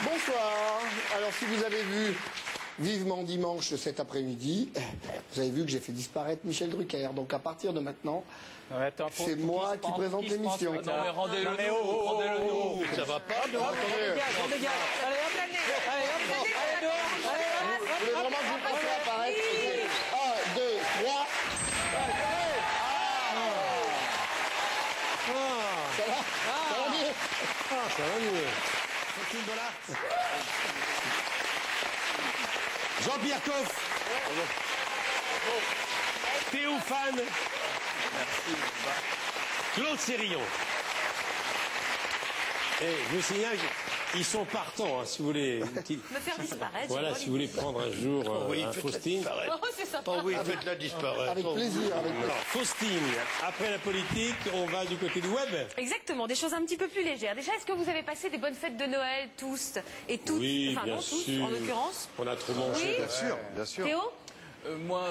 Bonsoir. Alors si vous avez vu Vivement Dimanche cet après-midi, vous avez vu que j'ai fait disparaître Michel Drucker. Donc à partir de maintenant, c'est moi qui présente l'émission. Non mais rendez-le nous. Ça va pas. Allez, hop, vous voulez vraiment que je vous fasse apparaître? 1, 2, 3. Ça va? Ça va mieux? Ça va mieux. Jean-Pierre Coff. Théophane. Claude Sérillon. Et je vous signale qu'ils sont partants, hein, si vous voulez. Me faire disparaître. Voilà, si vous voulez prendre un jour un Faustine. Oh, c'est sympa. Oh oui, faites-la disparaître. Avec plaisir, avec plaisir. Alors, Faustine, après la politique, on va du côté du web. Exactement, des choses un petit peu plus légères. Déjà, est-ce que vous avez passé des bonnes fêtes de Noël, tous et toutes? Oui, enfin, bien non, tous, sûr. en l'occurrence. On a trop mangé. Oui. Bien sûr, bien sûr. Théo? Moi,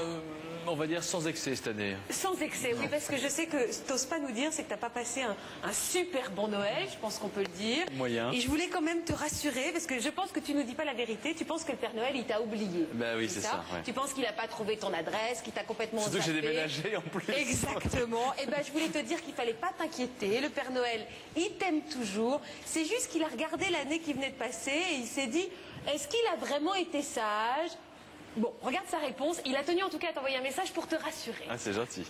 on va dire sans excès cette année. Sans excès, oui, parce que je sais que ce que t'oses pas nous dire, c'est que t'as pas passé un super bon Noël, je pense qu'on peut le dire. Moyen. Et je voulais quand même te rassurer, parce que je pense que tu nous dis pas la vérité, tu penses que le Père Noël, il t'a oublié. Ben oui, c'est ça, ouais. Tu penses qu'il a pas trouvé ton adresse, qu'il t'a complètement Surtout que j'ai zappé. déménagé en plus. Exactement. Et ben, je voulais te dire qu'il fallait pas t'inquiéter. Le Père Noël, il t'aime toujours. C'est juste qu'il a regardé l'année qui venait de passer et il s'est dit, est-ce qu'il a vraiment été sage? Bon, regarde sa réponse. Il a tenu en tout cas à t'envoyer un message pour te rassurer. Ah, c'est gentil.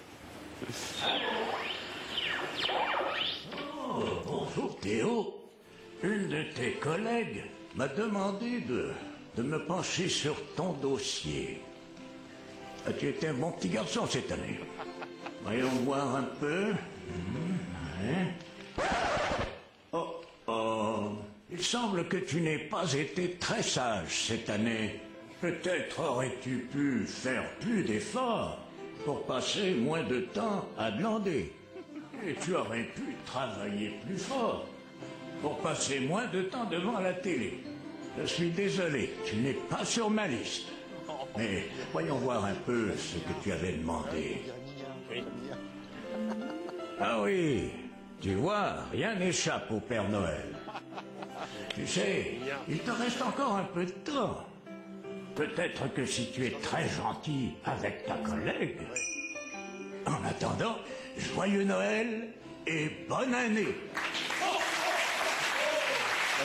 Oh, bonjour Théo. Une de tes collègues m'a demandé de me pencher sur ton dossier. Ah, tu étais un bon petit garçon cette année. Voyons voir un peu. Ouais. Oh, oh. Il semble que tu n'aies pas été très sage cette année. Peut-être aurais-tu pu faire plus d'efforts pour passer moins de temps à glander. Et tu aurais pu travailler plus fort pour passer moins de temps devant la télé. Je suis désolé, tu n'es pas sur ma liste. Mais voyons voir un peu ce que tu avais demandé. Ah oui, tu vois, rien n'échappe au Père Noël. Tu sais, il te reste encore un peu de temps. Peut-être que si tu es très gentil avec ta collègue. En attendant, joyeux Noël et bonne année. Ah,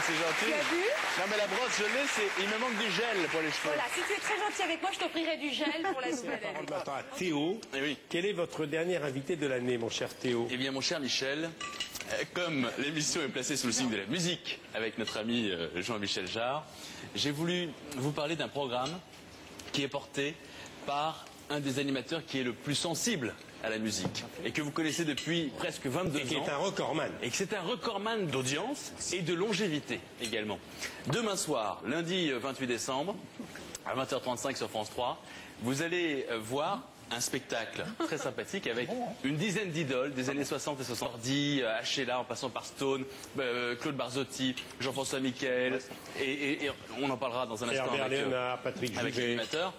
c'est gentil. Tu as vu? Non mais la brosse, je l'ai, il me manque du gel pour les cheveux. Voilà, si tu es très gentil avec moi, je t'offrirai du gel pour la nouvelle année. Attends, Théo, Eh oui. quel est votre dernier invité de l'année, mon cher Théo? Eh bien mon cher Michel, comme l'émission est placée sous le signe de la musique avec notre ami Jean-Michel Jarre, j'ai voulu vous parler d'un programme qui est porté par un des animateurs qui est le plus sensible à la musique et que vous connaissez depuis presque 22 ans. Et qui est un recordman. Et que c'est un recordman d'audience et de longévité également. Demain soir, lundi 28 décembre, à 20h35 sur France 3, vous allez voir un spectacle très sympathique avec une dizaine d'idoles des années 60 et 70, Sheila en passant par Stone, Claude Barzotti, Jean-François Michael, et on en parlera dans un instant Herbert Léonard, Patrick avec Juvet. l'animateur.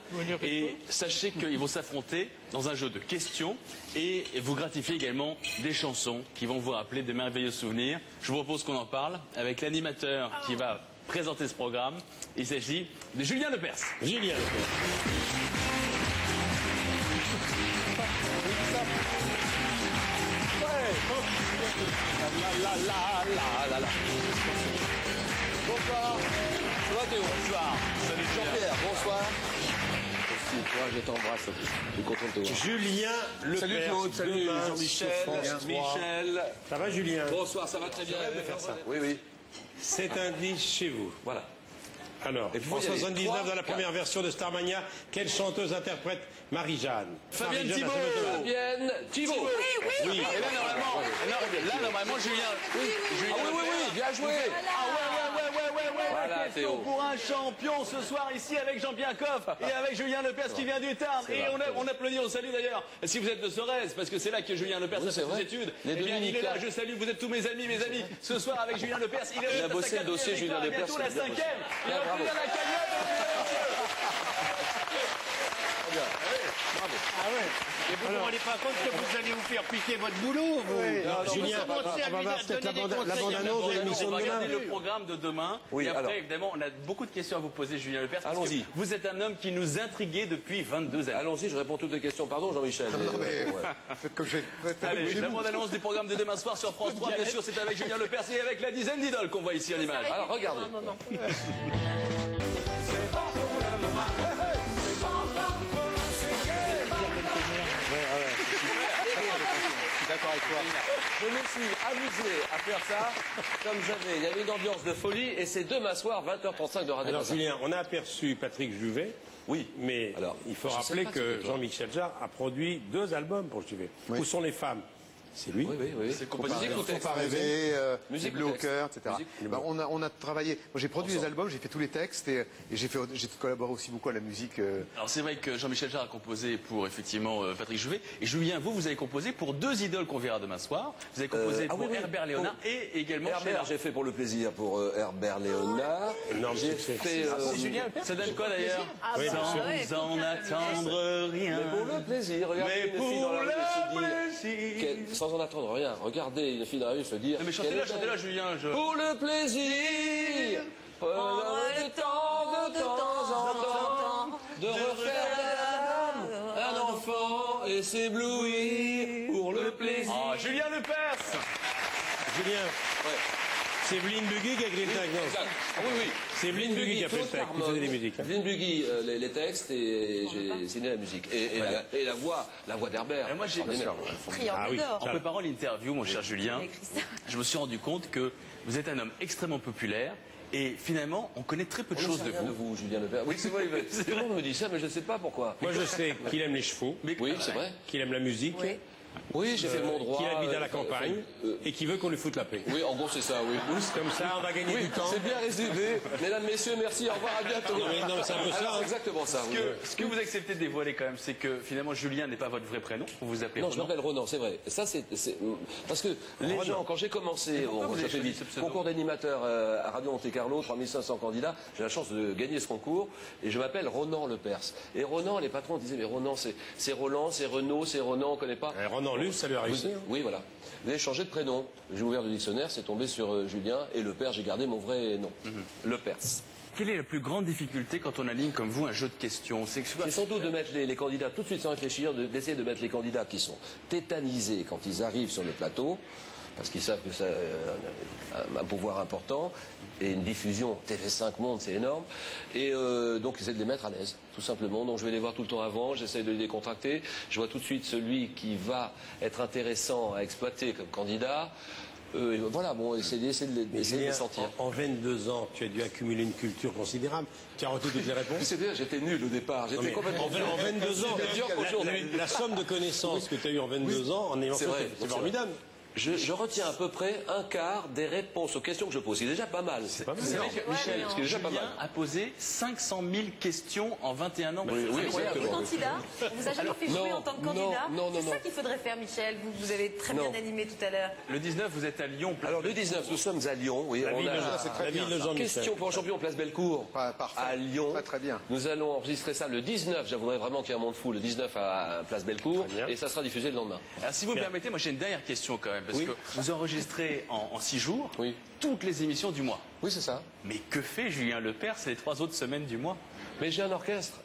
Et sachez qu'ils vont s'affronter dans un jeu de questions et vous gratifier également des chansons qui vont vous rappeler de merveilleux souvenirs. Je vous propose qu'on en parle avec l'animateur qui va présenter ce programme. Il s'agit de Julien Lepers. Julien Lepers. Bonsoir. Ça va Théo? Bonsoir. Salut Jean-Pierre, bonsoir. Merci, toi, je t'embrasse. Je suis content de te voir. Julien Lepers. Salut Claude, salut demain Jean-Michel, sur France 3. Michel. Ça va Julien? Bonsoir, ça va très bien. de faire ça. Oui, oui. C'est un disque chez vous. Voilà. Alors, Et puis, en il y a les 79, trois, dans la première version de Starmania, quelle chanteuse interprète Marie-Jeanne? Fabienne Marie-Jeanne, Thibault. la chanteuse. Fabienne Thibault. Oui. Et là, normalement, Julien. Ah oui, bien joué. Ah ouais. Voilà, question pour un champion ce soir ici avec Jean-Pierre Coff et avec Julien Lepers qui vient du Tarn. Et on applaudit, on salue d'ailleurs, si vous êtes de Sorèze, parce que c'est là que Julien Lepers a fait ses études. Eh bien, il est là, je salue, vous êtes tous mes amis, ce soir avec Julien Lepers. Il a bossé le dossier, Julien Lepers. Bientôt la 5e. Il va obtenir la cagnotte. Bravo. Ah ouais. Et vous ne vous rendez pas compte que vous allez vous faire piquer votre boulot, vous. Julien, on va voir peut-être la bande-annonce de l'émission de demain. Regardez le programme de demain. Et après, évidemment, on a beaucoup de questions à vous poser, Julien Lepers. Allons-y. Vous êtes un homme qui nous intriguait depuis 22 années. Allons-y, je réponds toutes les questions. Pardon, Jean-Michel. Faites comme j'ai fait. Allez, la bande-annonce du programme de demain soir sur France 3, bien sûr, c'est avec Julien Lepers et avec la dizaine d'idoles qu'on voit ici à l'image. Alors, regardez. Non. D'accord avec toi. Je me suis amusé à faire ça, comme j'avais. Il y avait une ambiance de folie et c'est demain soir, 20h35 de Radio. Alors Julien, on a aperçu Patrick Juvet. Oui. Mais alors, il faut rappeler que Jean-Michel Jarre a produit 2 albums pour Juvet. Oui. Où sont les femmes? C'est lui. Oui. C'est composition. Faut pas rêver, musique bleu au cœur, etc. On a travaillé. Moi, j'ai produit les albums, j'ai fait tous les textes et j'ai collaboré aussi beaucoup à la musique. Alors c'est vrai que Jean-Michel Jarre a composé pour effectivement Patrick Juvet. Et Julien, vous avez composé pour 2 idoles qu'on verra demain soir. Vous avez composé pour Herbert Léonard et également Herbert. J'ai fait pour le plaisir pour Herbert Léonard. J'ai fait. C'est Julien. Ça donne quoi d'ailleurs? Sans en attendre rien. Mais pour le plaisir. Regardez une fille dans la rue se dit. Sans en attendre rien. Regardez une fille dans la rue se dire. Mais chantez-la, Julien. Pour le plaisir, prendre le temps de temps en temps de refaire un enfant et s'éblouir pour le plaisir. Ah, Julien Lepers. Julien. Ouais. C'est Blin Buggy qui a écrit le texte. Oui. C'est Blin Buggy qui a fait le texte, qui faisait les musiques. Blin Buggy, les textes, et j'ai signé la musique. Et la voix d'Herbert. Moi, j'ai en préparant l'interview, mon cher Julien, je me suis rendu compte que vous êtes un homme extrêmement populaire. Et finalement, on connaît très peu de choses de vous. Julien Lepers. Oui, c'est vrai. Tout le monde me dit ça, mais je ne sais pas pourquoi. Moi, je sais qu'il aime les chevaux. Oui, c'est vrai. Qu'il aime la musique. Oui, j'ai fait mon droit. Qu'il habite à la campagne et qui veut qu'on lui foute la paix. Oui, en gros, c'est ça, oui. Comme ça, on va gagner du temps. C'est bien résumé. Mesdames, messieurs, merci, au revoir, à bientôt. Non, c'est un peu ça. C'est exactement ça. Ce que vous acceptez de dévoiler quand même, c'est que finalement, Julien n'est pas votre vrai prénom. Vous vous appelez Non, Ronan. je m'appelle Ronan, c'est vrai. Ça, c'est parce que les gens, quand j'ai commencé, ça fait vite, concours d'animateur à Radio Monte-Carlo, 3500 candidats, j'ai la chance de gagner ce concours, et je m'appelle Ronan Lepers. Et Ronan, les patrons disaient, mais Ronan, c'est Roland, c'est Renaud, c'est Ronan, on connaît pas. Ronan Luce, ça lui a réussi. Oui, voilà. Vous avez changé de prénom. J'ai ouvert le dictionnaire, c'est tombé sur Julien, et Lepers, j'ai gardé mon vrai nom. Lepers. Quelle est la plus grande difficulté quand on aligne comme vous un jeu de questions? C'est sans doute de mettre les candidats tout de suite sans réfléchir, d'essayer de mettre les candidats qui sont tétanisés quand ils arrivent sur le plateau, parce qu'ils savent que ça a un pouvoir important, et une diffusion TV5 Monde, c'est énorme, et donc essayer de les mettre à l'aise, tout simplement. Donc je vais les voir tout le temps avant, j'essaie de les décontracter, je vois tout de suite celui qui va être intéressant à exploiter comme candidat. Voilà, bon, essayer de les sentir. En 22 ans, tu as dû accumuler une culture considérable. Tu as retenu toutes les réponses. C'est-à-dire, j'étais nul au départ. J'étais complètement. En 22 ans, la somme de connaissances que tu as eu en 22 ans, en ayant fait, c'est formidable. Je retiens à peu près un quart des réponses aux questions que je pose. C'est déjà pas mal. C'est pas mal. C'est vrai que Michel, Julien a posé 500 000 questions en 21 ans. Oui, exactement. Candidat, on vous a jamais fait jouer en tant que candidat. C'est ça qu'il faudrait faire, Michel. Vous avez très bien animé tout à l'heure. Le 19, vous êtes à Lyon. Alors le 19, nous sommes à Lyon. Oui, la ville de Jean-Michel. Question pour un champion, place Bellecour. À Lyon. Très bien. Nous allons enregistrer ça le 19. J'avouerais vraiment qu'il y a un monde fou. Le 19 à place Bellecour. Et ça sera diffusé le lendemain. Alors si vous me permettez, moi j'ai une dernière question quand même. Parce que vous enregistrez en 6 jours toutes les émissions du mois. Oui, c'est ça. Mais que fait Julien Lepers les 3 autres semaines du mois? Mais j'ai un orchestre.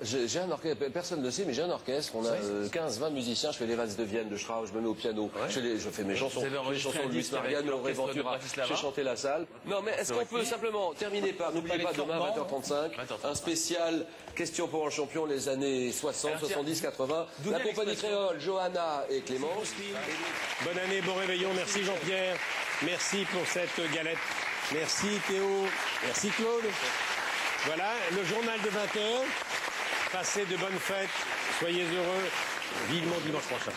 Personne ne le sait, mais j'ai un orchestre. On a 15-20 musiciens. Je fais les valses de Vienne, de Strauss, je me mets au piano. Je fais mes chansons. Les chansons de Luis Mariano, Reventura. J'ai chanté la salle. Non, mais est-ce qu'on peut simplement terminer par, n'oubliez pas, demain, 20h35, un spécial question pour un champion, les années 60, 70, 80. La compagnie créole, Johanna et Clémence. Bonne année, bon réveillon. Merci Jean-Pierre. Merci pour cette galette. Merci Théo. Merci Claude. Voilà, le journal de 20h. Passez de bonnes fêtes. Soyez heureux. Vivement dimanche prochain.